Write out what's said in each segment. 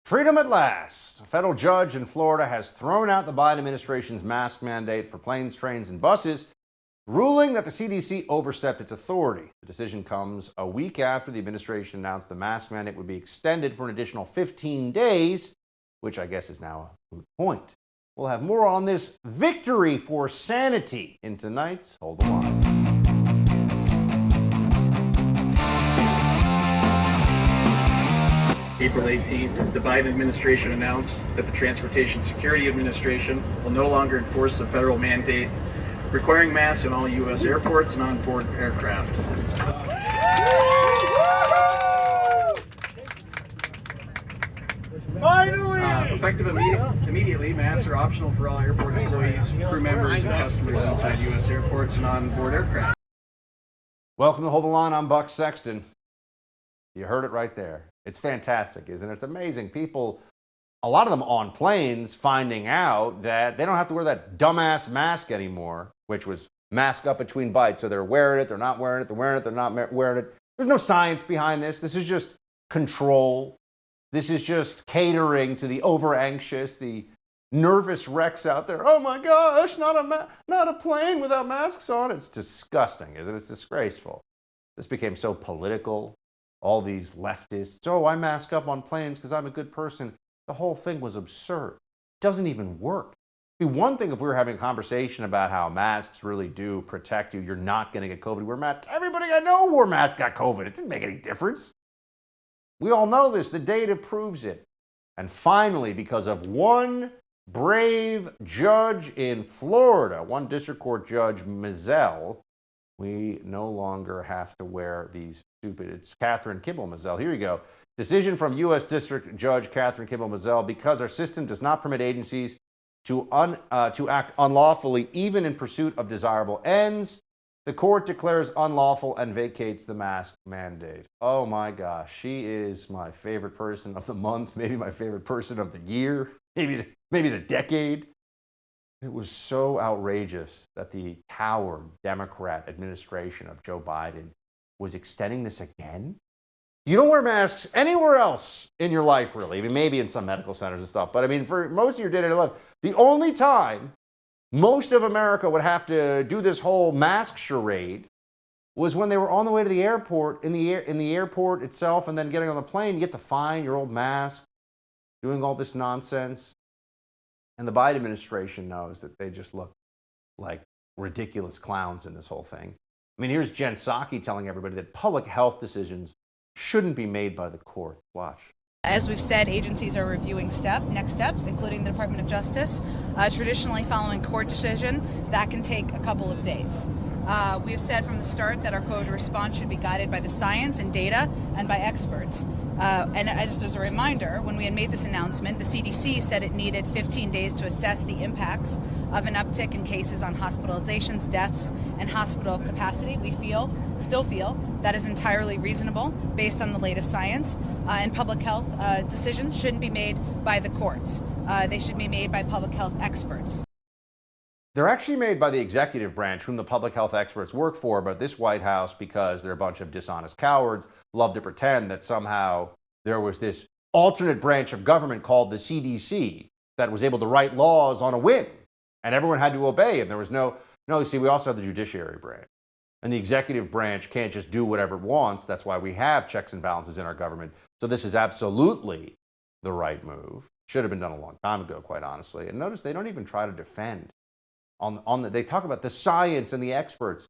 Freedom at last. A federal judge in Florida has thrown out the Biden administration's mask mandate for planes, trains, and buses, ruling that the CDC overstepped its authority. The decision comes a week after the administration announced the mask mandate would be extended for an additional 15 days, which I guess is now a moot point. We'll have more on this victory for sanity in tonight's Hold the Line. April 18th, the Biden administration announced that the Transportation Security Administration will no longer enforce the federal mandate requiring masks in all U.S. airports and on-board aircraft. Finally! Effective immediately, masks are optional for all airport employees, crew members, and customers inside U.S. airports and on-board aircraft. Welcome to Hold the Line. I'm Buck Sexton. You heard it right there. It's fantastic, isn't it? It's amazing. People, a lot of them on planes, finding out that they don't have to wear that dumbass mask anymore, which was mask up between bites. So they're wearing it, they're not wearing it, they're wearing it, they're not wearing it. There's no science behind this. This is just control. This is just catering to the over-anxious, the nervous wrecks out there. Oh my gosh, not a plane without masks on. It's disgusting, isn't it? It's disgraceful. This became so political. All these leftists, oh, I mask up on planes because I'm a good person. The whole thing was absurd. It doesn't even work. It'd be one thing if we were having a conversation about how masks really do protect you. You're not going to get COVID. Wear masks. Everybody I know wore masks got COVID. It didn't make any difference. We all know this. The data proves it. And finally, because of one brave judge in Florida, one district court judge, MIZELLE, we no longer have to wear these stupid. It's Catherine Kimball MIZELLE. Here you go. Decision from U.S. District Judge Catherine Kimball MIZELLE. Because our system does not permit agencies to act unlawfully, even in pursuit of desirable ends, the court declares unlawful and vacates the mask mandate. Oh my gosh, she is my favorite person of the month, maybe my favorite person of the year, maybe the decade. It was so outrageous that the coward Democrat administration of Joe Biden was extending this again. You don't wear masks anywhere else in your life, really. I mean, maybe in some medical centers and stuff. But I mean, for most of your day-to-day life, the only time most of America would have to do this whole mask charade was when they were on the way to the airport, in the airport itself, and then getting on the plane. You have to find your old mask, doing all this nonsense. And the Biden administration knows that they just look like ridiculous clowns in this whole thing. I mean, here's Jen Psaki telling everybody that public health decisions shouldn't be made by the court. Watch. As we've said, agencies are reviewing next steps, including the Department of Justice. Traditionally, following court decision, that can take a couple of days. We have said from the start that our COVID response should be guided by the science and data and by experts. And just as a reminder, when we had made this announcement, the CDC said it needed 15 days to assess the impacts of an uptick in cases on hospitalizations, deaths, and hospital capacity. We still feel that is entirely reasonable based on the latest science. And public health decisions shouldn't be made by the courts. They should be made by public health experts. They're actually made by the executive branch, whom the public health experts work for, but this White House, because they're a bunch of dishonest cowards, love to pretend that somehow there was this alternate branch of government called the CDC that was able to write laws on a whim, and everyone had to obey, and there was no, you see, we also have the judiciary branch. And the executive branch can't just do whatever it wants. That's why we have checks and balances in our government. So this is absolutely the right move. Should have been done a long time ago, quite honestly. And notice they don't even try to defend. They talk about the science and the experts.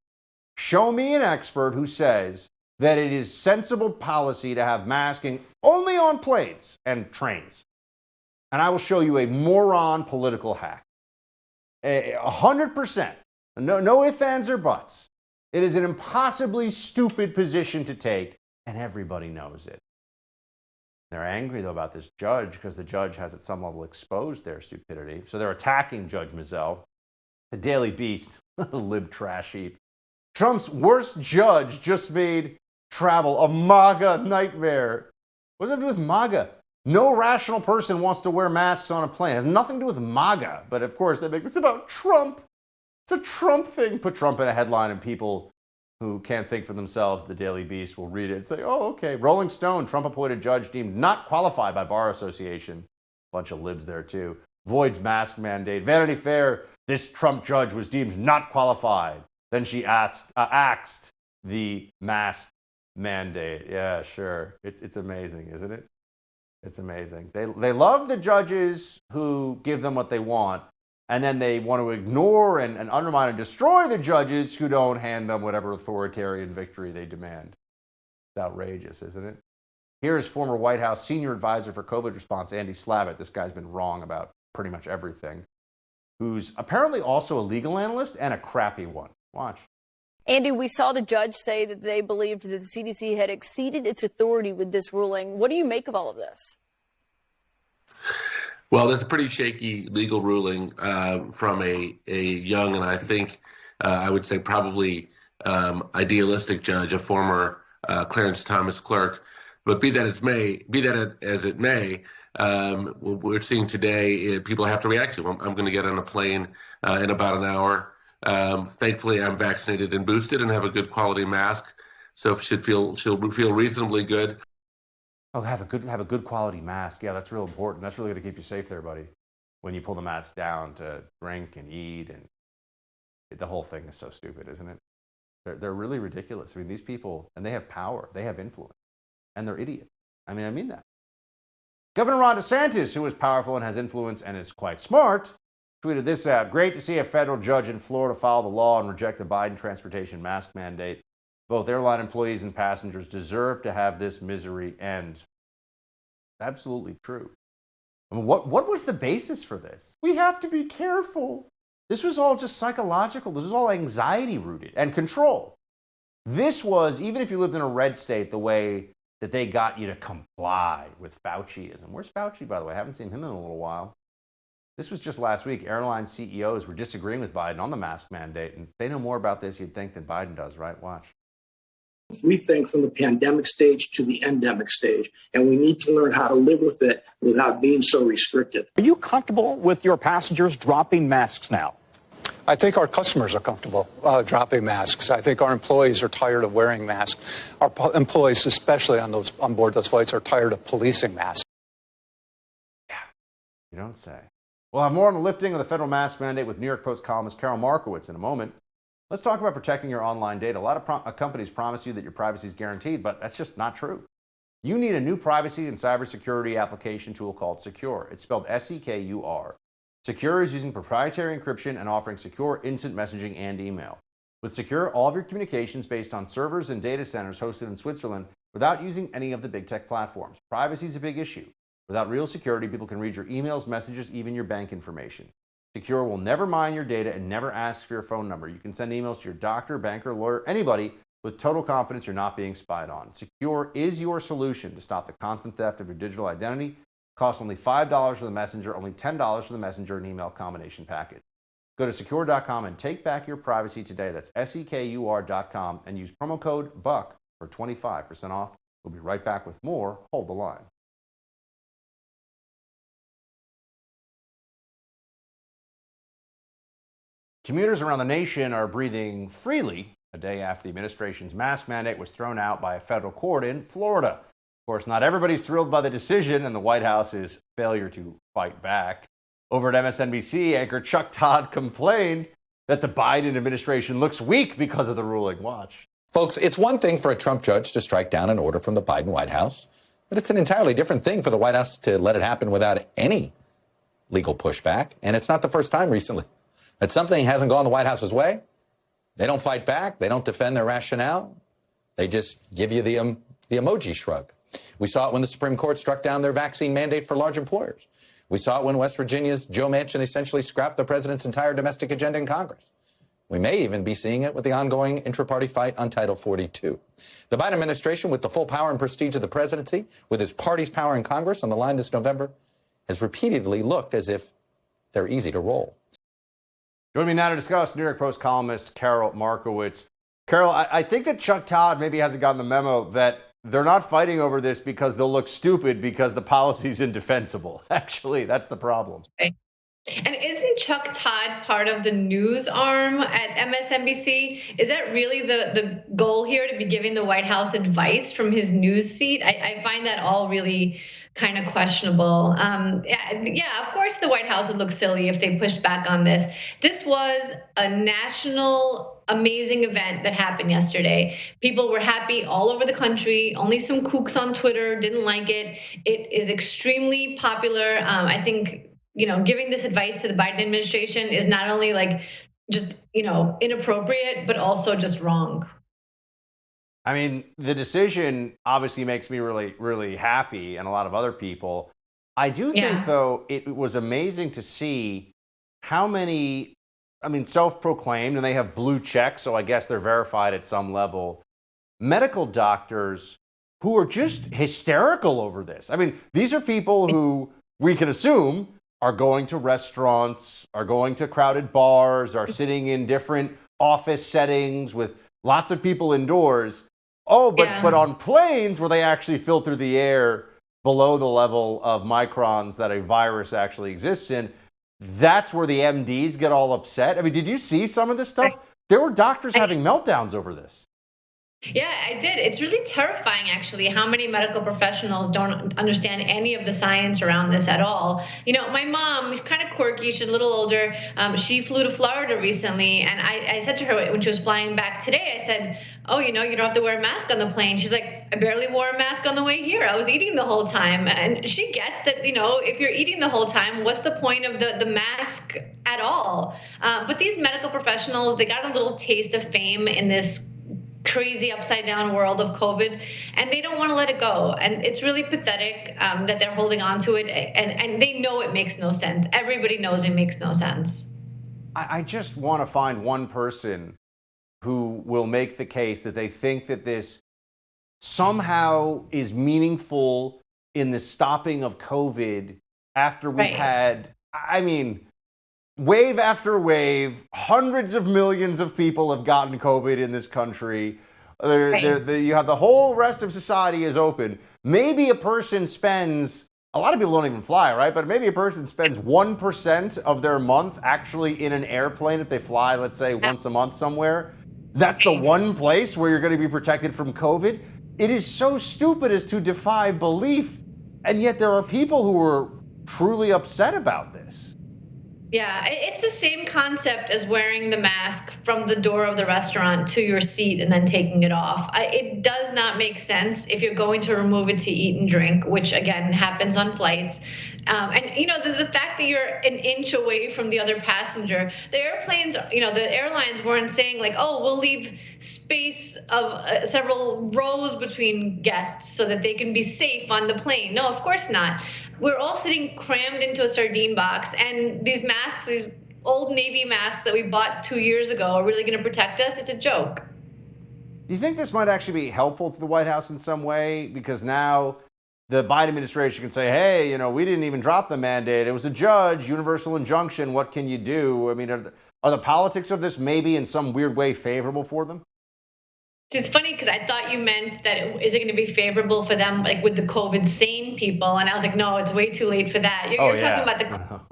Show me an expert who says that it is sensible policy to have masking only on planes and trains. And I will show you a moron political hack. 100%. No ifs, ands, or buts. It is an impossibly stupid position to take, and everybody knows it. They're angry, though, about this judge because the judge has at some level exposed their stupidity. So they're attacking Judge MIZELLE. The Daily Beast, lib trash heap. Trump's worst judge just made travel a MAGA nightmare. What does that do with MAGA? No rational person wants to wear masks on a plane. It has nothing to do with MAGA. But of course, they make this about Trump. It's a Trump thing. Put Trump in a headline and people who can't think for themselves, the Daily Beast, will read it and say, oh, okay. Rolling Stone, Trump-appointed judge deemed not qualified by Bar Association. Bunch of libs there, too. Voids mask mandate. Vanity Fair, this Trump judge was deemed not qualified. Then she axed the mask mandate. Yeah, sure. It's amazing, isn't it? It's amazing. They love the judges who give them what they want, and then they want to ignore and undermine and destroy the judges who don't hand them whatever authoritarian victory they demand. It's outrageous, isn't it? Here is former White House senior advisor for COVID response, Andy Slavitt. This guy's been wrong about pretty much everything. Who's apparently also a legal analyst and a crappy one. Watch. Andy, we saw the judge say that they believed that the CDC had exceeded its authority with this ruling. What do you make of all of this? Well, that's a pretty shaky legal ruling from a young and I think I would say probably idealistic judge, a former Clarence Thomas clerk. But be that as it may, what we're seeing today, people have to react to. I'm going to get on a plane in about an hour. Thankfully, I'm vaccinated and boosted and have a good quality mask, so she'll feel reasonably good. Oh, have a good quality mask. Yeah, that's real important. That's really going to keep you safe there, buddy. When you pull the mask down to drink and eat, and the whole thing is so stupid, isn't it? They're really ridiculous. I mean, these people, and they have power, they have influence, and they're idiots. I mean that. Governor Ron DeSantis, who is powerful and has influence and is quite smart, tweeted this out. Great to see a federal judge in Florida follow the law and reject the Biden transportation mask mandate. Both airline employees and passengers deserve to have this misery end. Absolutely true. I mean, what was the basis for this? We have to be careful. This was all just psychological. This was all anxiety rooted and control. This was, even if you lived in a red state, the way that they got you to comply with Fauciism. Where's Fauci, by the way? I haven't seen him in a little while. This was just last week. Airline CEOs were disagreeing with Biden on the mask mandate, and they know more about this, you'd think, than Biden does, right? Watch. We think from the pandemic stage to the endemic stage, and we need to learn how to live with it without being so restrictive. Are you comfortable with your passengers dropping masks now? I think our customers are comfortable dropping masks. I think our employees are tired of wearing masks. Our employees, especially on board those flights, are tired of policing masks. Yeah, you don't say. We'll have more on the lifting of the federal mask mandate with New York Post columnist Karol Markowicz in a moment. Let's talk about protecting your online data. A lot of companies promise you that your privacy is guaranteed, but that's just not true. You need a new privacy and cybersecurity application tool called Secure. It's spelled S-E-K-U-R. Secure is using proprietary encryption and offering secure instant messaging and email. With Secure, all of your communications based on servers and data centers hosted in Switzerland without using any of the big tech platforms. Privacy is a big issue. Without real security, people can read your emails, messages, even your bank information. Secure will never mine your data and never ask for your phone number. You can send emails to your doctor, banker, lawyer, anybody with total confidence you're not being spied on. Secure is your solution to stop the constant theft of your digital identity. Costs only $5 for the messenger, only $10 for the messenger and email combination package. Go to secure.com and take back your privacy today. That's SEKUR.com and use promo code BUCK for 25% off. We'll be right back with more. Hold the line. Commuters around the nation are breathing freely a day after the administration's mask mandate was thrown out by a federal court in Florida. Of course, not everybody's thrilled by the decision and the White House's failure to fight back. Over at MSNBC, anchor Chuck Todd complained that the Biden administration looks weak because of the ruling. Watch. Folks, it's one thing for a Trump judge to strike down an order from the Biden White House, but it's an entirely different thing for the White House to let it happen without any legal pushback. And it's not the first time recently that something hasn't gone the White House's way. They don't fight back. They don't defend their rationale. They just give you the emoji shrug. We saw it when the Supreme Court struck down their vaccine mandate for large employers. We saw it when West Virginia's Joe Manchin essentially scrapped the president's entire domestic agenda in Congress. We may even be seeing it with the ongoing intra-party fight on Title 42. The Biden administration, with the full power and prestige of the presidency, with its party's power in Congress on the line this November, has repeatedly looked as if they're easy to roll. Joining me now to discuss, New York Post columnist Karol Markowicz. Karol, I think that Chuck Todd maybe hasn't gotten the memo that they're not fighting over this because they'll look stupid because the policy's indefensible. Actually, that's the problem. And isn't Chuck Todd part of the news arm at MSNBC? Is that really the goal here, to be giving the White House advice from his news seat? I find that all really kind of questionable. Yeah, of course the White House would look silly if they pushed back on this. This was a national amazing event that happened yesterday. People were happy all over the country. Only some kooks on Twitter didn't like it. It is extremely popular. I think, giving this advice to the Biden administration is not only just, inappropriate, but also just wrong. I mean, the decision obviously makes me really, really happy, and a lot of other people. I do think, though, it was amazing to see how many, self-proclaimed, and they have blue checks, so I guess they're verified at some level, medical doctors who are just hysterical over this. I mean, these are people who we can assume are going to restaurants, are going to crowded bars, are sitting in different office settings with lots of people indoors. Oh, but on planes where they actually filter the air below the level of microns that a virus actually exists in, that's where the MDs get all upset. I mean, did you see some of this stuff? There were doctors having meltdowns over this. Yeah, I did. It's really terrifying, actually, how many medical professionals don't understand any of the science around this at all. My mom, kind of quirky, she's a little older. She flew to Florida recently, and I said to her when she was flying back today, I said, oh, you don't have to wear a mask on the plane. She's like, I barely wore a mask on the way here. I was eating the whole time. And she gets that, if you're eating the whole time, what's the point of the mask at all? But these medical professionals, they got a little taste of fame in this crazy upside down world of COVID, and they don't want to let it go. And it's really pathetic that they're holding on to it, and they know it makes no sense. Everybody knows it makes no sense. I just want to find one person who will make the case that they think that this somehow is meaningful in the stopping of COVID after we've had, wave after wave, hundreds of millions of people have gotten COVID in this country. You have the whole rest of society is open. Maybe a person spends, a lot of people don't even fly, right? But maybe a person spends 1% of their month actually in an airplane if they fly, let's say, once a month somewhere. That's the one place where you're going to be protected from COVID. It is so stupid as to defy belief. And yet there are people who are truly upset about this. Yeah, it's the same concept as wearing the mask from the door of the restaurant to your seat and then taking it off. It does not make sense if you're going to remove it to eat and drink, which again happens on flights. The fact that you're an inch away from the other passenger, the airplanes, the airlines weren't saying we'll leave space of several rows between guests so that they can be safe on the plane. No, of course not. We're all sitting crammed into a sardine box, and these masks, these old Navy masks that we bought 2 years ago, are really going to protect us? It's a joke. Do you think this might actually be helpful to the White House in some way? Because now the Biden administration can say, hey, we didn't even drop the mandate. It was a judge, universal injunction. What can you do? I mean, are the politics of this maybe in some weird way favorable for them? It's funny because I thought you meant that is it going to be favorable for them, with the COVID sane people? And I was like, no, it's way too late for that. You're talking about the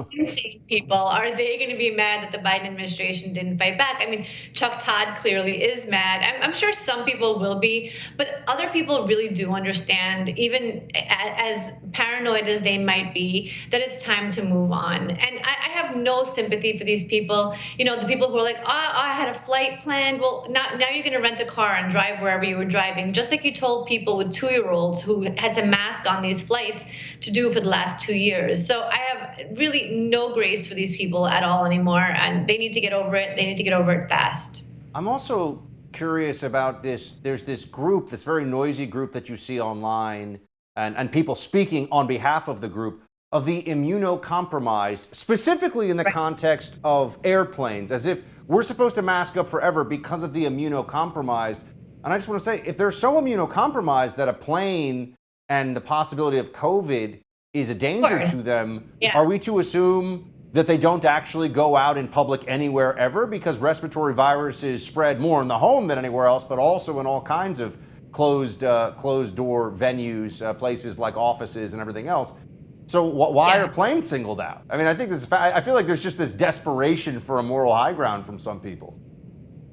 COVID sane people. Are they going to be mad that the Biden administration didn't fight back? I mean, Chuck Todd clearly is mad. I'm sure some people will be, but other people really do understand, even as paranoid as they might be, that it's time to move on. And I have no sympathy for these people. The people who are like, I had a flight planned. Well, now you're going to rent a car and drive wherever you were driving, just like you told people with 2-year-olds who had to mask on these flights to do for the last 2 years. So I have really no grace for these people at all anymore, and they need to get over it. They need to get over it fast. I'm also curious about this. There's this group, this very noisy group that you see online, and people speaking on behalf of the group, of the immunocompromised, specifically in the context of airplanes, as if we're supposed to mask up forever because of the immunocompromised. And I just want to say, if they're so immunocompromised that a plane and the possibility of COVID is a danger to them, are we to assume that they don't actually go out in public anywhere ever? Because respiratory viruses spread more in the home than anywhere else, but also in all kinds of closed door venues, places like offices and everything else. So why are planes singled out? I mean, I think I feel like there's just this desperation for a moral high ground from some people.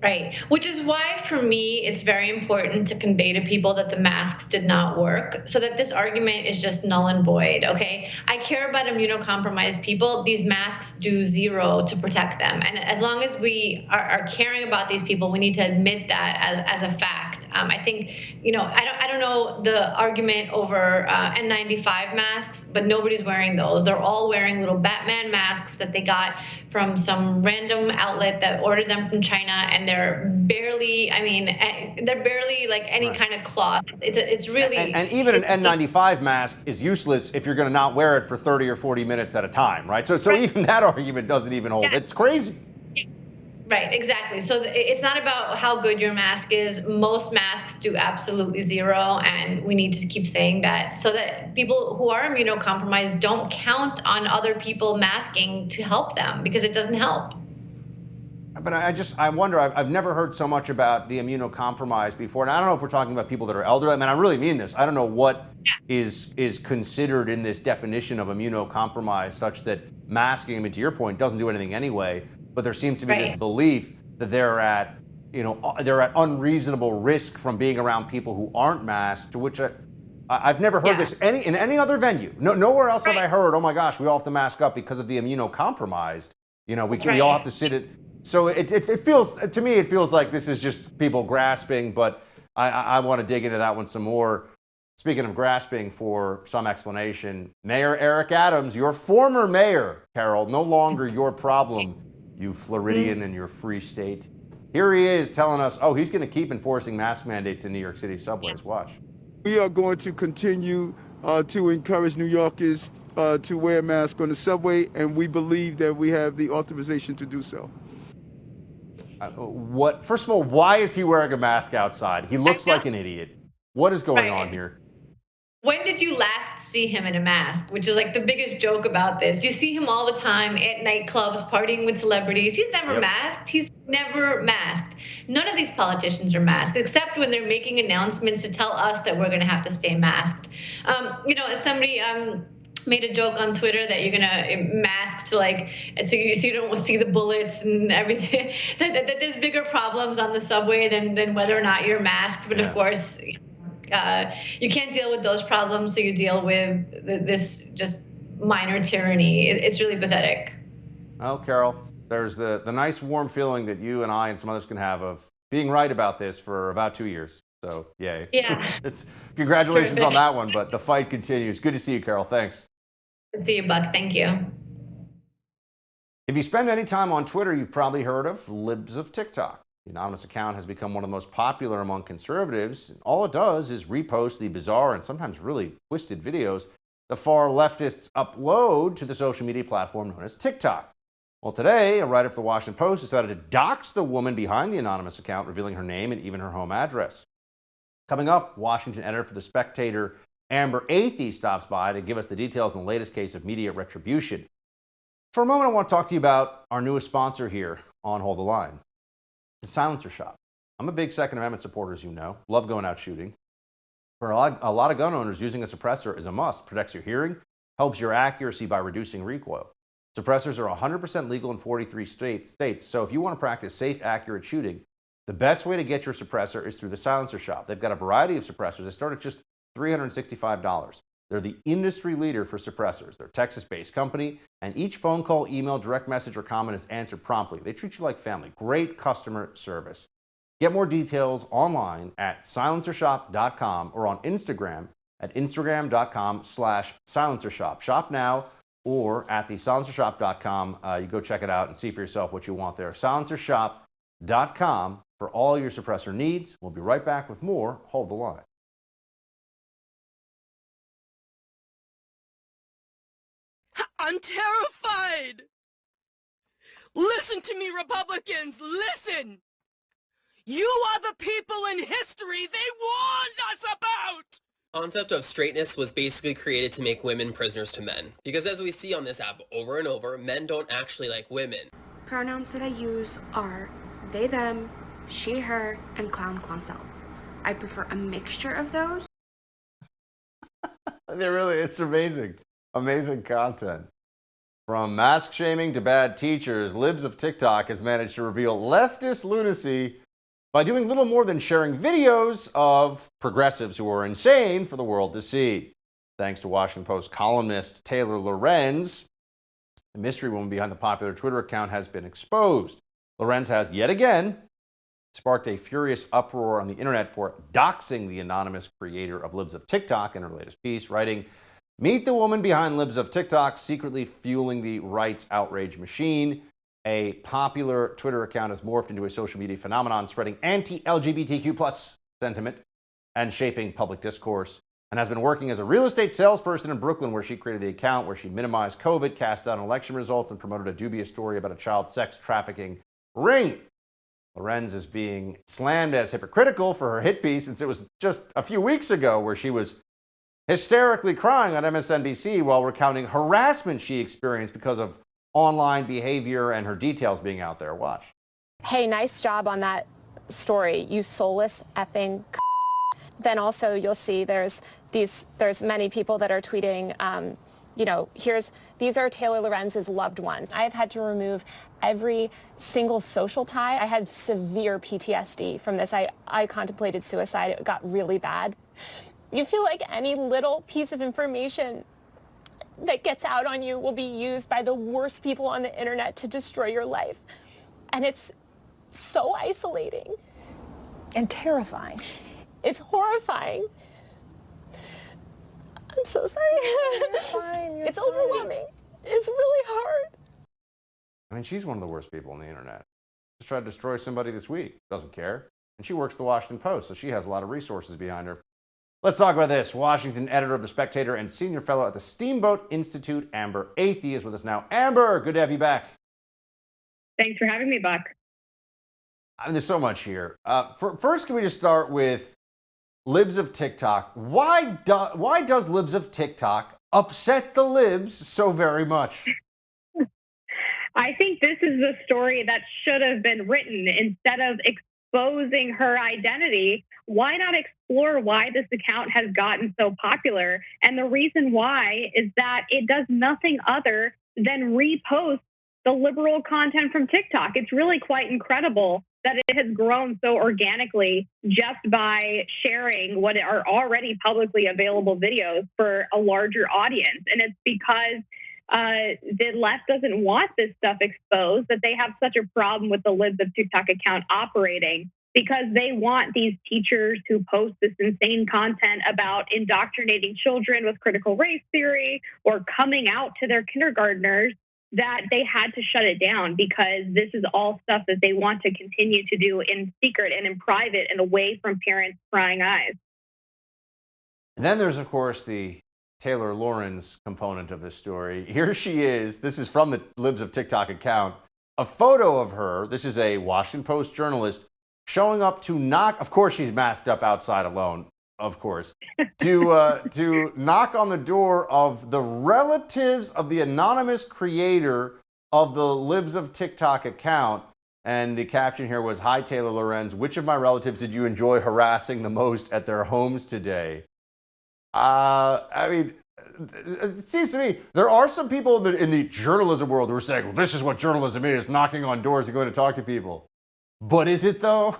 Right. Which is why, for me, it's very important to convey to people that the masks did not work, so that this argument is just null and void. Okay. I care about immunocompromised people. These masks do zero to protect them. And as long as we are caring about these people, we need to admit that as a fact. I think, I don't know the argument over N95 masks, but nobody's wearing those. They're all wearing little Batman masks that they got from some random outlet that ordered them from China, and they're barely like any kind of cloth. It's really... And even an N95 mask is useless if you're going to not wear it for 30 or 40 minutes at a time, right? So even that argument doesn't even hold. Yeah. It's crazy. Right, exactly. So it's not about how good your mask is. Most masks do absolutely zero, and we need to keep saying that so that people who are immunocompromised don't count on other people masking to help them, because it doesn't help. But I wonder, I've never heard so much about the immunocompromised before, and I don't know if we're talking about people that are elderly. I mean, I really mean this. I don't know what is considered in this definition of immunocompromised, such that masking, I mean, to your point, doesn't do anything anyway. But there seems to be this belief that they're at unreasonable risk from being around people who aren't masked, to which I've never heard this in any other venue. Nowhere else have I heard, oh my gosh, we all have to mask up because of the immunocompromised. We all have to sit it. So it feels, to me, it feels like this is just people grasping, but I want to dig into that one some more. Speaking of grasping for some explanation, Mayor Eric Adams, your former mayor, Karol, no longer your problem, you Floridian and your free state. Here he is telling us, he's going to keep enforcing mask mandates in New York City subways. Watch. We are going to continue to encourage New Yorkers to wear masks on the subway, and we believe that we have the authorization to do so. First of all, why is he wearing a mask outside? He looks like an idiot. What is going on here? When did you last see him in a mask? Which is like the biggest joke about this. You see him all the time at nightclubs, partying with celebrities. He's never masked. He's never masked. None of these politicians are masked, except when they're making announcements to tell us that we're going to have to stay masked. Somebody made a joke on Twitter that you're gonna mask to so you don't see the bullets and everything. that there's bigger problems on the subway than whether or not you're masked. But of course, you can't deal with those problems, so you deal with this just minor tyranny. It's really pathetic. Well, Karol, there's the nice warm feeling that you and I and some others can have of being right about this for about 2 years. So yay. Yeah. Congratulations on that one, but the fight continues. Good to see you, Karol. Thanks. Good to see you, Buck. Thank you. If you spend any time on Twitter, you've probably heard of Libs of TikTok. The anonymous account has become one of the most popular among conservatives. All it does is repost the bizarre and sometimes really twisted videos the far leftists upload to the social media platform known as TikTok. Well, today, a writer for the Washington Post decided to dox the woman behind the anonymous account, revealing her name and even her home address. Coming up, Washington editor for The Spectator, Amber Athey, stops by to give us the details on the latest case of media retribution. For a moment, I want to talk to you about our newest sponsor here on Hold the Line, the Silencer Shop. I'm a big Second Amendment supporter, as you know. Love going out shooting. For a lot of gun owners, using a suppressor is a must. Protects your hearing, helps your accuracy by reducing recoil. Suppressors are 100% legal in 43 states, so if you want to practice safe, accurate shooting, the best way to get your suppressor is through the Silencer Shop. They've got a variety of suppressors that start at just $365. They're the industry leader for suppressors. They're a Texas-based company, and each phone call, email, direct message, or comment is answered promptly. They treat you like family. Great customer service. Get more details online at silencershop.com or on Instagram at instagram.com/silencershop. Shop now or at the silencershop.com. You go check it out and see for yourself what you want there. Silencershop.com for all your suppressor needs. We'll be right back with more Hold the Line. I'm terrified. Listen to me, Republicans. Listen. You are the people in history they warned us about. The concept of straightness was basically created to make women prisoners to men. Because as we see on this app over and over, men don't actually like women. Pronouns that I use are they, them, she, her, and clown, clownsel. I prefer a mixture of those. It's amazing. Amazing content. From mask shaming to bad teachers, Libs of TikTok has managed to reveal leftist lunacy by doing little more than sharing videos of progressives who are insane for the world to see. Thanks to Washington Post columnist Taylor LORENZ, the mystery woman behind the popular Twitter account has been exposed. LORENZ has yet again sparked a furious uproar on the internet for doxing the anonymous creator of Libs of TikTok in her latest piece, writing, "Meet the woman behind Libs of TikTok, secretly fueling the rights outrage machine. A popular Twitter account has morphed into a social media phenomenon, spreading anti-LGBTQ plus sentiment and shaping public discourse, and has been working as a real estate salesperson in Brooklyn, where she created the account where she minimized COVID, cast down election results, and promoted a dubious story about a child sex trafficking ring." LORENZ is being slammed as hypocritical for her hit piece, since it was just a few weeks ago where she was hysterically crying on MSNBC while recounting harassment she experienced because of online behavior and her details being out there. Watch. Hey, nice job on that story, you soulless effing. Then also you'll see there's many people that are tweeting, these are Taylor LORENZ's loved ones. I've had to remove every single social tie. I had severe PTSD from this. I contemplated suicide. It got really bad. You feel like any little piece of information that gets out on you will be used by the worst people on the internet to destroy your life. And it's so isolating. And terrifying. It's horrifying. I'm so sorry. You're fine. It's overwhelming. It's really hard. I mean, she's one of the worst people on the internet. Just tried to destroy somebody this week. Doesn't care. And she works for the Washington Post, so she has a lot of resources behind her. Let's talk about this. Washington editor of The Spectator and senior fellow at the Steamboat Institute, Amber Athey, is with us now. Amber, good to have you back. Thanks for having me, Buck. I mean, there's so much here. First, can we just start with Libs of TikTok? Why does Libs of TikTok upset the Libs so very much? I think this is the story that should have been written. Instead of exposing her identity, why not explore why this account has gotten so popular? And the reason why is that it does nothing other than repost the liberal content from TikTok. It's really quite incredible that it has grown so organically just by sharing what are already publicly available videos for a larger audience. And it's because the left doesn't want this stuff exposed that they have such a problem with the Libs of TikTok account operating, because they want these teachers who post this insane content about indoctrinating children with critical race theory or coming out to their kindergartners, that they had to shut it down, because this is all stuff that they want to continue to do in secret and in private and away from parents' prying eyes. And then there's, of course, the Taylor LORENZ component of this story. Here she is. This is from the Libs of TikTok account. A photo of her. This is a Washington Post journalist showing up to knock. Of course, she's masked up outside alone. Of course, to knock on the door of the relatives of the anonymous creator of the Libs of TikTok account. And the caption here was, "Hi, Taylor LORENZ. Which of my relatives did you enjoy harassing the most at their homes today?" I mean, it seems to me there are some people in the journalism world who are saying, well, this is what journalism is, knocking on doors and going to talk to people. But is it, though?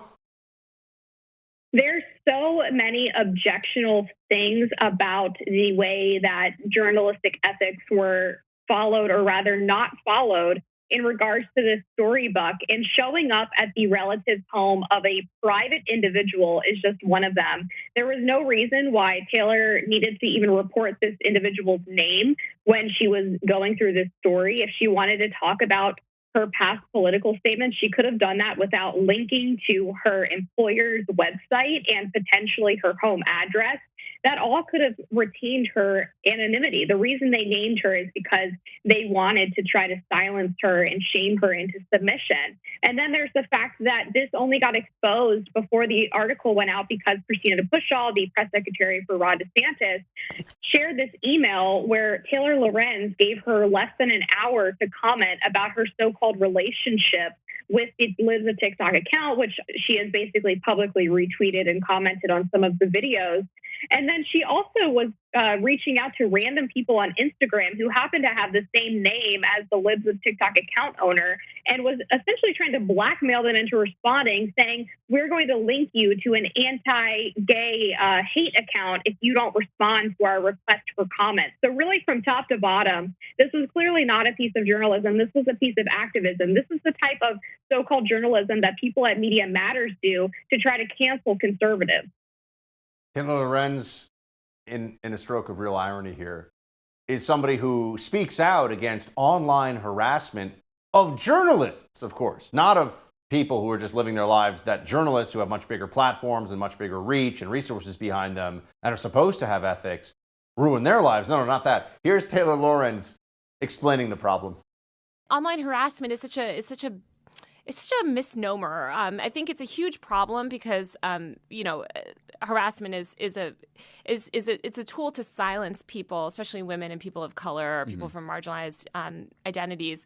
There's so many objectionable things about the way that journalistic ethics were followed, or rather not followed, in regards to this story, Buck. And showing up at the relative's home of a private individual is just one of them. There was no reason why Taylor needed to even report this individual's name when she was going through this story. If she wanted to talk about her past political statements, she could have done that without linking to her employer's website and potentially her home address. That all could have retained her anonymity. The reason they named her is because they wanted to try to silence her and shame her into submission. And then there's the fact that this only got exposed before the article went out because Christina DePushall, the press secretary for Ron DeSantis, shared this email where Taylor LORENZ gave her less than an hour to comment about her so-called relationship with the Libs of TikTok account, which she has basically publicly retweeted and commented on some of the videos. And then then she also was reaching out to random people on Instagram who happened to have the same name as the Libs of TikTok account owner, and was essentially trying to blackmail them into responding, saying, we're going to link you to an anti-gay hate account if you don't respond to our request for comment. So really from top to bottom, this was clearly not a piece of journalism. This was a piece of activism. This is the type of so-called journalism that people at Media Matters do to try to cancel conservatives. Taylor Lorenz, in a stroke of real irony here, is somebody who speaks out against online harassment of journalists, of course, not of people who are just living their lives, that journalists who have much bigger platforms and much bigger reach and resources behind them and are supposed to have ethics ruin their lives. No, not that. Here's Taylor Lorenz explaining the problem. Online harassment is such a misnomer. I think it's a huge problem because harassment is a tool to silence people, especially women and people of color, or people from marginalized identities,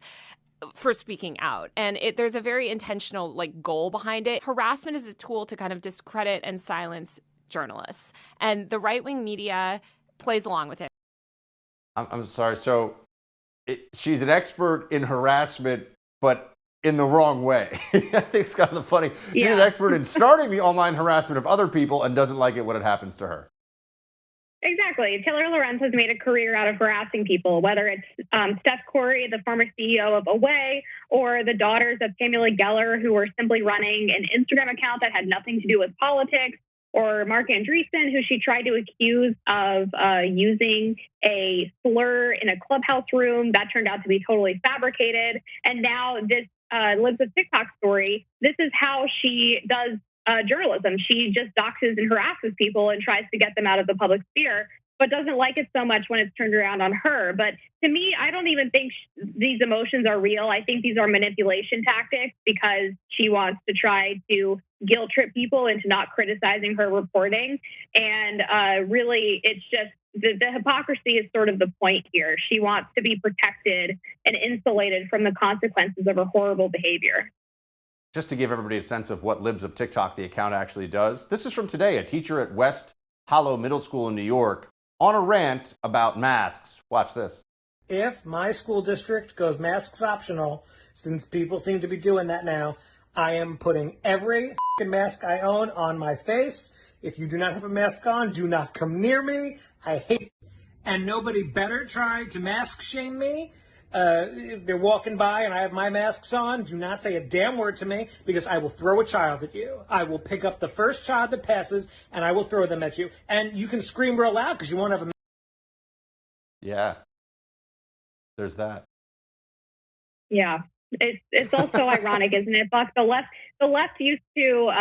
for speaking out. And there's a very intentional goal behind it. Harassment is a tool to kind of discredit and silence journalists, and the right-wing media plays along with it. I'm sorry. So she's an expert in harassment, but in the wrong way. I think it's kind of funny. She's an expert in starting the online harassment of other people and doesn't like it when it happens to her. Exactly. Taylor Lorenz has made a career out of harassing people, whether it's Steph Curry, the former CEO of Away, or the daughters of Pamela Geller, who were simply running an Instagram account that had nothing to do with politics, or Mark Andreessen, who she tried to accuse of using a slur in a clubhouse room. That turned out to be totally fabricated. And now this Libs of TikTok story, this is how she does journalism. She just doxes and harasses people and tries to get them out of the public sphere, but doesn't like it so much when it's turned around on her. But to me, I don't even think these emotions are real. I think these are manipulation tactics because she wants to try to guilt trip people into not criticizing her reporting. And really, it's just the hypocrisy is sort of the point here. She wants to be protected and insulated from the consequences of her horrible behavior. Just to give everybody a sense of what Libs of TikTok, the account, actually does, this is from today. A teacher at West Hollow Middle School in New York on a rant about masks. Watch this. If my school district goes masks optional, since people seem to be doing that now, I am putting every mask I own on my face. If you do not have a mask on, do not come near me. I hate it. And nobody better try to mask shame me. If they're walking by and I have my masks on, do not say a damn word to me, because I will throw a child at you. I will pick up the first child that passes and I will throw them at you. And you can scream real loud because you won't have a mask. Yeah. There's that. Yeah. It's also ironic, isn't it, Buck? The left used to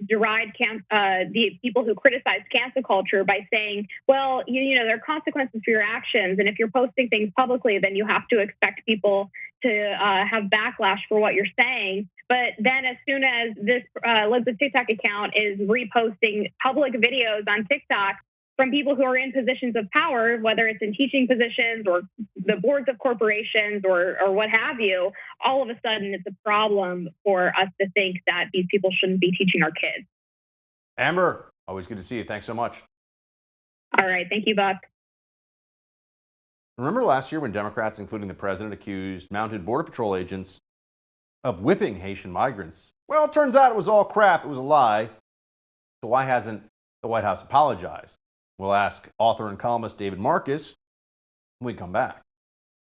deride the people who criticize cancel culture by saying, well, you know, there are consequences for your actions, and if you're posting things publicly, then you have to expect people to have backlash for what you're saying. But then as soon as this Libs of TikTok account is reposting public videos on TikTok from people who are in positions of power, whether it's in teaching positions or the boards of corporations or what have you, all of a sudden it's a problem for us to think that these people shouldn't be teaching our kids. Amber, always good to see you. Thanks so much. All right. Thank you, Buck. Remember last year when Democrats, including the president, accused mounted Border Patrol agents of whipping Haitian migrants? Well, it turns out it was all crap. It was a lie. So why hasn't the White House apologized? We'll ask author and columnist David Marcus when we come back.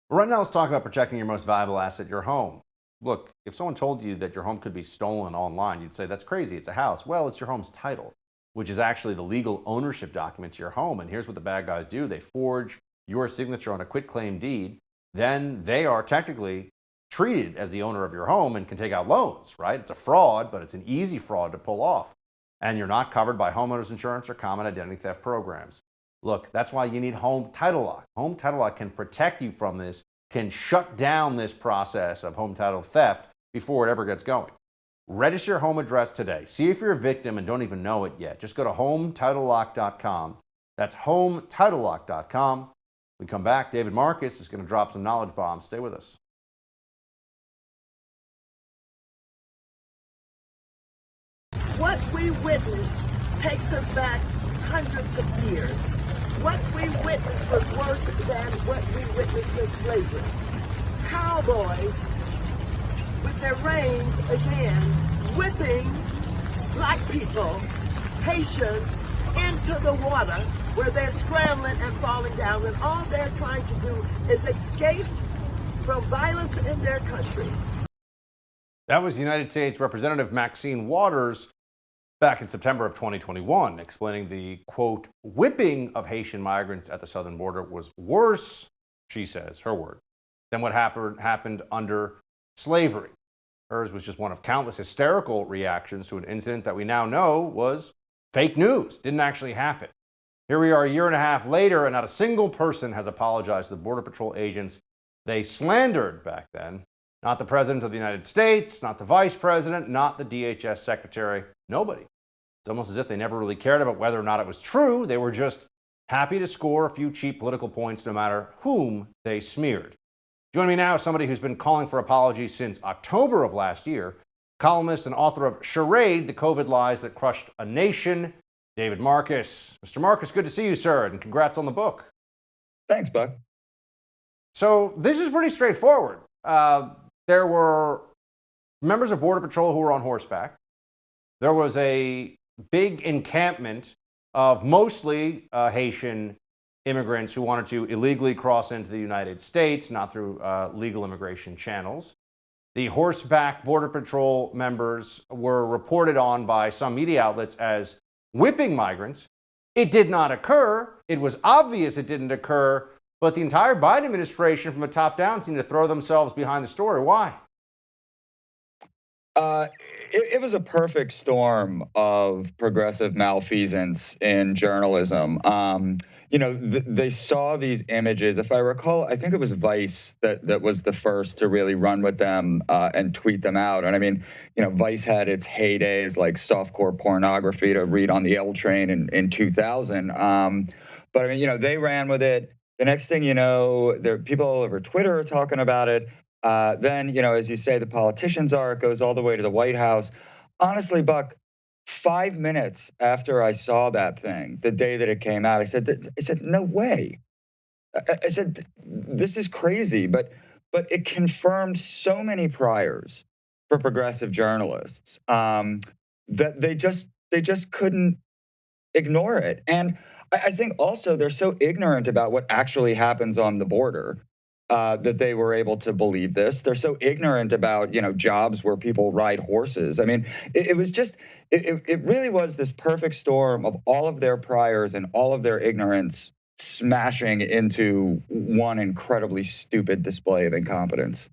Right now, let's talk about protecting your most valuable asset, your home. Look, if someone told you that your home could be stolen online, you'd say, that's crazy, it's a house. Well, it's your home's title, which is actually the legal ownership document to your home. And here's what the bad guys do. They forge your signature on a quitclaim deed. Then they are technically treated as the owner of your home and can take out loans, right? It's a fraud, but it's an easy fraud to pull off. And you're not covered by homeowners insurance or common identity theft programs. Look, that's why you need Home Title Lock. Home Title Lock can protect you from this, can shut down this process of home title theft before it ever gets going. Register your home address today. See if you're a victim and don't even know it yet. Just go to HomeTitleLock.com. That's HomeTitleLock.com. When we come back, David Marcus is going to drop some knowledge bombs. Stay with us. What we witnessed takes us back hundreds of years. What we witnessed was worse than what we witnessed in slavery. Cowboys with their reins again, whipping black people, Haitians, into the water where they're scrambling and falling down, and all they're trying to do is escape from violence in their country. That was United States Representative Maxine Waters back in September of 2021, explaining the, quote, whipping of Haitian migrants at the southern border was worse, she says, her word, than what happened under slavery. Hers was just one of countless hysterical reactions to an incident that we now know was fake news, didn't actually happen. Here we are a year and a half later, and not a single person has apologized to the Border Patrol agents they slandered back then. Not the President of the United States, not the Vice President, not the DHS Secretary, nobody. It's almost as if they never really cared about whether or not it was true. They were just happy to score a few cheap political points no matter whom they smeared. Joining me now is somebody who's been calling for apologies since October of last year, columnist and author of Charade, The COVID Lies That Crushed a Nation, David Marcus. Mr. Marcus, good to see you, sir, and congrats on the book. Thanks, Buck. So this is pretty straightforward. There were members of Border Patrol who were on horseback. There was a big encampment of mostly Haitian immigrants who wanted to illegally cross into the United States, not through legal immigration channels. The horseback Border Patrol members were reported on by some media outlets as whipping migrants. It did not occur. It was obvious it didn't occur, but the entire Biden administration from the top down seemed to throw themselves behind the story. Why? It was a perfect storm of progressive malfeasance in journalism. They saw these images. If I recall, I think it was Vice that was the first to really run with them and tweet them out. And I mean, Vice had its heydays like softcore pornography to read on the L train in 2000. But I mean, they ran with it. The next thing you know, there are people all over Twitter are talking about it. Then, as you say, the politicians are. It goes all the way to the White House. Honestly, Buck, 5 minutes after I saw that thing, the day that it came out, I said, no way. I said, this is crazy. But it confirmed so many priors for progressive journalists that they just couldn't ignore it. And I think also they're so ignorant about what actually happens on the border that they were able to believe this. They're so ignorant about, jobs where people ride horses. I mean, it was just, it really was this perfect storm of all of their priors and all of their ignorance smashing into one incredibly stupid display of incompetence.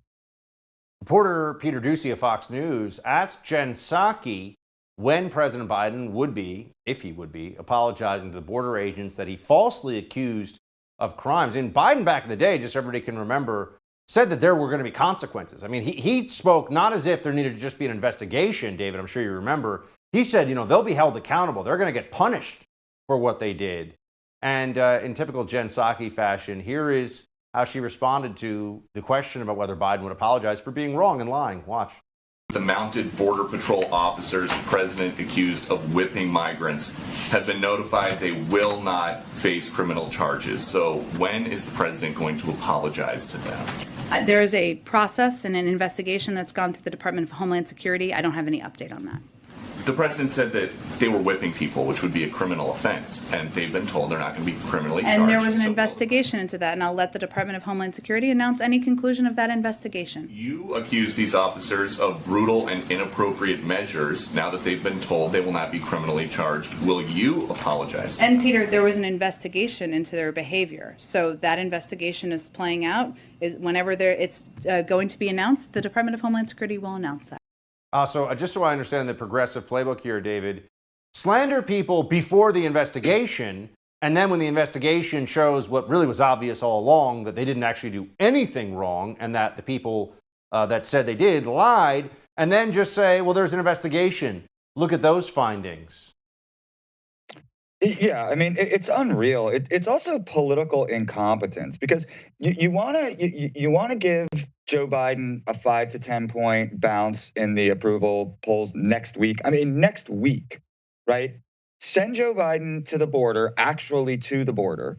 Reporter Peter Doocy of Fox News asked Jen Psaki when President Biden would be, if he would be, apologizing to the border agents that he falsely accused of crimes. And Biden back in the day, just so everybody can remember, said that there were going to be consequences. I mean, he spoke not as if there needed to just be an investigation, David, I'm sure you remember. He said, they'll be held accountable. They're going to get punished for what they did. And in typical Jen Psaki fashion, here is how she responded to the question about whether Biden would apologize for being wrong and lying. Watch. The mounted Border Patrol officers the president accused of whipping migrants have been notified they will not face criminal charges. So when is the president going to apologize to them? There is a process and an investigation that's gone through the Department of Homeland Security. I don't have any update on that. The president said that they were whipping people, which would be a criminal offense, and they've been told they're not going to be criminally charged. And there was an investigation into that, and I'll let the Department of Homeland Security announce any conclusion of that investigation. You accuse these officers of brutal and inappropriate measures. Now that they've been told they will not be criminally charged, will you apologize? And Peter, there was an investigation into their behavior. So that investigation is playing out. Whenever it's going to be announced, the Department of Homeland Security will announce that. So just so I understand the progressive playbook here, David, slander people before the investigation, and then when the investigation shows what really was obvious all along, that they didn't actually do anything wrong, and that the people that said they did lied, and then just say, well, there's an investigation. Look at those findings. Yeah, I mean, it's unreal. It's also political incompetence because you want to give Joe Biden a 5 to 10 point bounce in the approval polls next week. I mean, next week, right? Send Joe Biden to the border, actually to the border.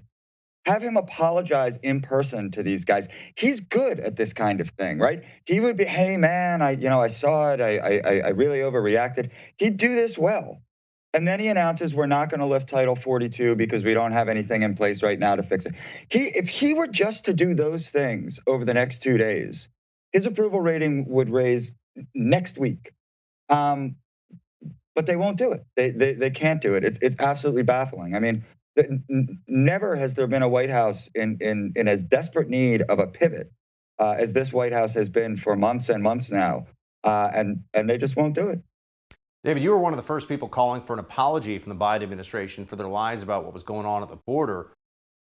Have him apologize in person to these guys. He's good at this kind of thing, right? He would be, hey man, I saw it. I really overreacted. He'd do this well. And then he announces we're not going to lift Title 42 because we don't have anything in place right now to fix it. If he were just to do those things over the next 2 days, his approval rating would raise next week. But they won't do it. They can't do it. It's absolutely baffling. I mean, never has there been a White House in as desperate need of a pivot as this White House has been for months and months now, and they just won't do it. David, you were one of the first people calling for an apology from the Biden administration for their lies about what was going on at the border.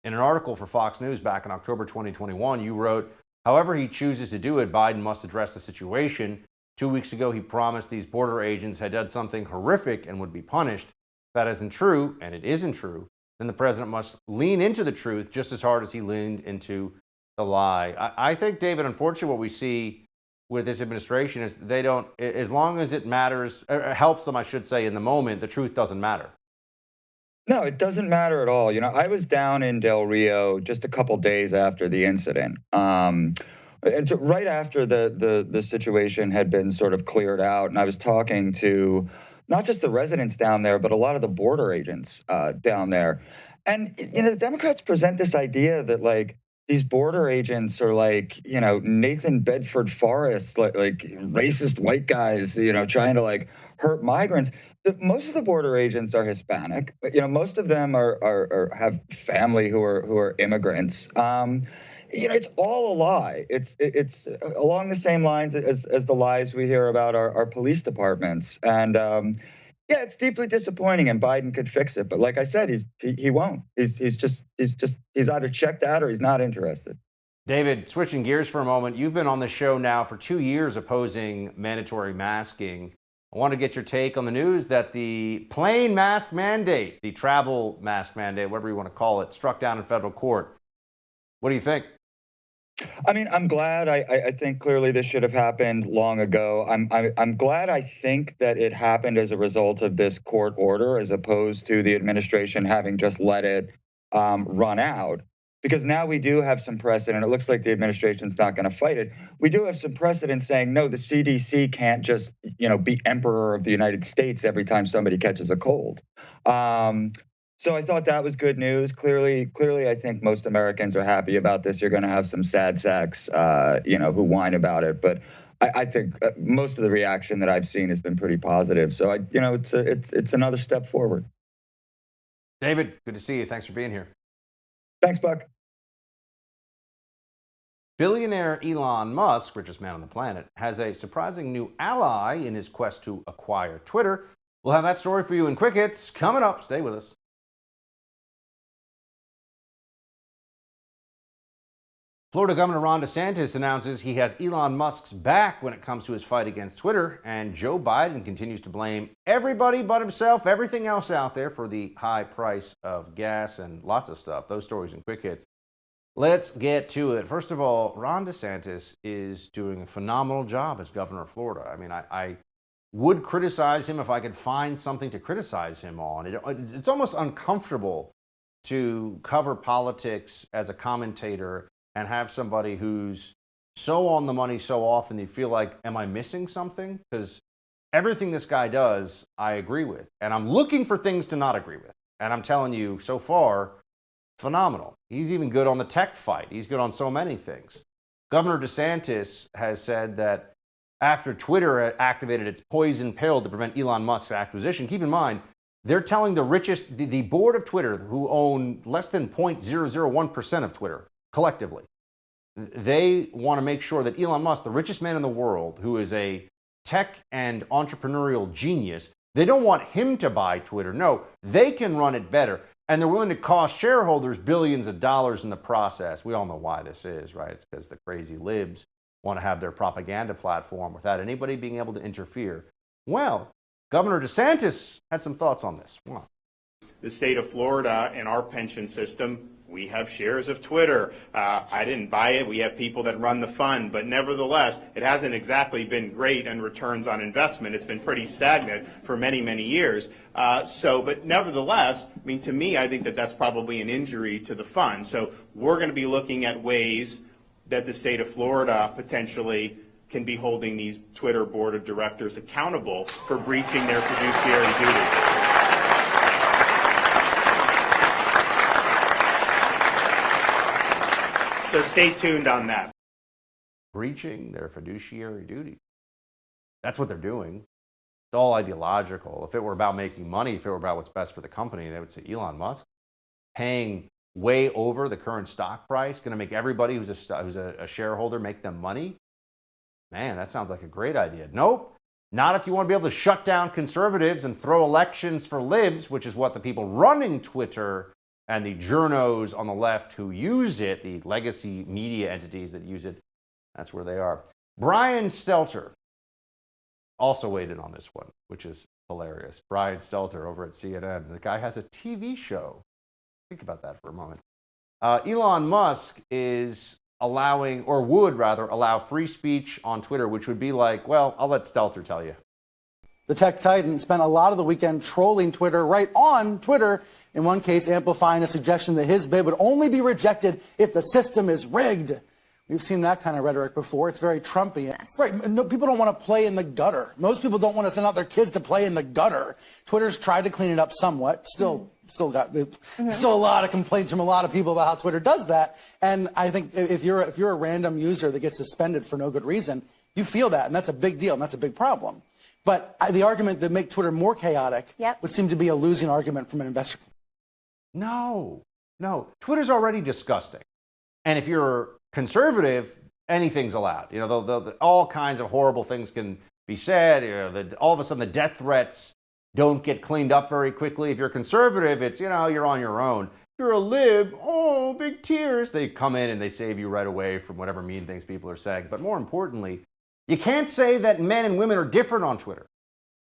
In an article for Fox News back in October 2021, you wrote, however he chooses to do it, Biden must address the situation. 2 weeks ago, he promised these border agents had done something horrific and would be punished. If that isn't true, and it isn't true, then the president must lean into the truth just as hard as he leaned into the lie. I think, David, unfortunately, what we see with this administration is they don't, as long as it matters, or helps them, I should say, in the moment, the truth doesn't matter. No, it doesn't matter at all. I was down in Del Rio just a couple days after the incident. And right after the situation had been sort of cleared out, and I was talking to not just the residents down there, but a lot of the border agents down there. And, the Democrats present this idea that, like, these border agents are like, Nathan Bedford Forrest, like racist white guys, trying to like hurt migrants. Most of the border agents are Hispanic, but most of them have family who are immigrants. It's all a lie. It's along the same lines as the lies we hear about our police departments. And yeah, it's deeply disappointing, and Biden could fix it. But like I said, he won't. He's either checked out or he's not interested. David, switching gears for a moment, you've been on the show now for 2 years opposing mandatory masking. I want to get your take on the news that the plane mask mandate, the travel mask mandate, whatever you want to call it, struck down in federal court. What do you think? I mean, I'm glad. I think clearly this should have happened long ago. I'm glad. I think that it happened as a result of this court order, as opposed to the administration having just let it run out. Because now we do have some precedent. It looks like the administration's not going to fight it. We do have some precedent saying, no, the CDC can't just, be emperor of the United States every time somebody catches a cold. So I thought that was good news. Clearly, I think most Americans are happy about this. You're going to have some sad sacks, who whine about it. But I think most of the reaction that I've seen has been pretty positive. So it's another step forward. David, good to see you. Thanks for being here. Thanks, Buck. Billionaire Elon Musk, richest man on the planet, has a surprising new ally in his quest to acquire Twitter. We'll have that story for you in Quick Hits coming up. Stay with us. Florida Governor Ron DeSantis announces he has Elon Musk's back when it comes to his fight against Twitter, and Joe Biden continues to blame everybody but himself, everything else out there, for the high price of gas and lots of stuff. Those stories in Quick Hits. Let's get to it. First of all, Ron DeSantis is doing a phenomenal job as governor of Florida. I mean, I would criticize him if I could find something to criticize him on. It's almost uncomfortable to cover politics as a commentator and have somebody who's so on the money so often you feel like, am I missing something? Because everything this guy does, I agree with. And I'm looking for things to not agree with. And I'm telling you, so far, phenomenal. He's even good on the tech fight. He's good on so many things. Governor DeSantis has said that after Twitter activated its poison pill to prevent Elon Musk's acquisition, keep in mind, they're telling the board of Twitter, who own less than 0.001% of Twitter, collectively, they want to make sure that Elon Musk, the richest man in the world, who is a tech and entrepreneurial genius, they don't want him to buy Twitter. No, they can run it better. And they're willing to cost shareholders billions of dollars in the process. We all know why this is, right? It's because the crazy libs want to have their propaganda platform without anybody being able to interfere. Well, Governor DeSantis had some thoughts on this. Wow. The state of Florida and our pension system We have shares of Twitter. I didn't buy it. We have people that run the fund. But nevertheless, it hasn't exactly been great in returns on investment. It's been pretty stagnant for many, many years. But nevertheless, I mean, to me, I think that that's probably an injury to the fund. So we're going to be looking at ways that the state of Florida potentially can be holding these Twitter board of directors accountable for breaching their fiduciary duties. So stay tuned on that. Breaching their fiduciary duty. That's what they're doing. It's all ideological. If it were about making money, if it were about what's best for the company, they would say Elon Musk paying way over the current stock price, going to make everybody who's a shareholder make them money. Man, that sounds like a great idea. Nope. Not if you want to be able to shut down conservatives and throw elections for libs, which is what the people running Twitter and the journos on the left who use it, the legacy media entities that use it, that's where they are. Brian Stelter also weighed in on this one, which is hilarious. Brian Stelter over at CNN. The guy has a TV show. Think about that for a moment. Elon Musk is allowing, or would rather, allow free speech on Twitter, which would be like, well, I'll let Stelter tell you. The tech titan spent a lot of the weekend trolling Twitter right on Twitter, in one case amplifying a suggestion that his bid would only be rejected if the system is rigged. We've seen that kind of rhetoric before. It's very Trumpy. Yes. Right. No, people don't want to play in the gutter. Most people don't want to send out their kids to play in the gutter. Twitter's tried to clean it up somewhat. Still got still a lot of complaints from a lot of people about how Twitter does that. And I think if you're a random user that gets suspended for no good reason, you feel that, and that's a big deal, and that's a big problem. But the argument that make Twitter more chaotic would seem to be a losing argument from an investor. No. Twitter's already disgusting. And if you're conservative, anything's allowed. You know, all kinds of horrible things can be said. You know, all of a sudden the death threats don't get cleaned up very quickly. If you're conservative, it's, you know, you're on your own. If you're a lib, oh, big tears. They come in and they save you right away from whatever mean things people are saying. But more importantly, you can't say that men and women are different on Twitter.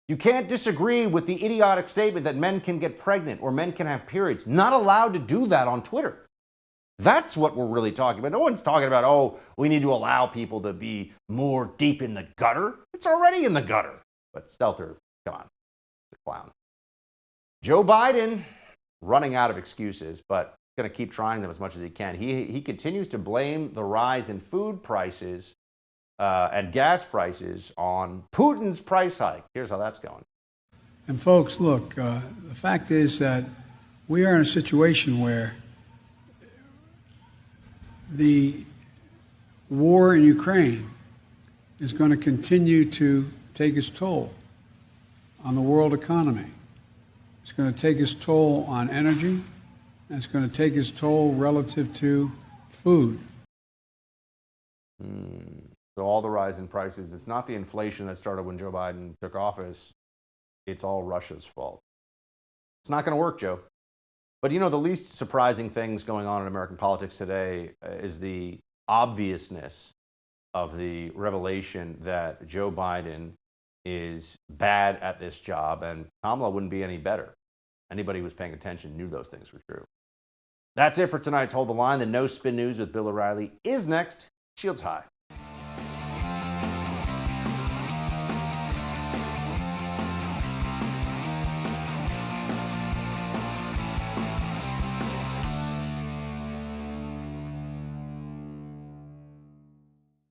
You can't disagree with the idiotic statement that men can get pregnant or men can have periods. Not allowed to do that on Twitter. That's what we're really talking about. No one's talking about, oh, we need to allow people to be more deep in the gutter. It's already in the gutter. But Stelter, come on, it's a clown. Joe Biden, running out of excuses, but going to keep trying them as much as he can. He continues to blame the rise in food prices and gas prices on Putin's price hike. Here's how that's going. And folks, look, the fact is that we are in a situation where the war in Ukraine is going to continue to take its toll on the world economy. It's going to take its toll on energy, and it's going to take its toll relative to food. So all the rise in prices, it's not the inflation that started when Joe Biden took office. It's all Russia's fault. It's not going to work, Joe. But you know, the least surprising things going on in American politics today is the obviousness of the revelation that Joe Biden is bad at this job, and Kamala wouldn't be any better. Anybody who was paying attention knew those things were true. That's it for tonight's Hold the Line. The No Spin News with Bill O'Reilly is next. Shields high.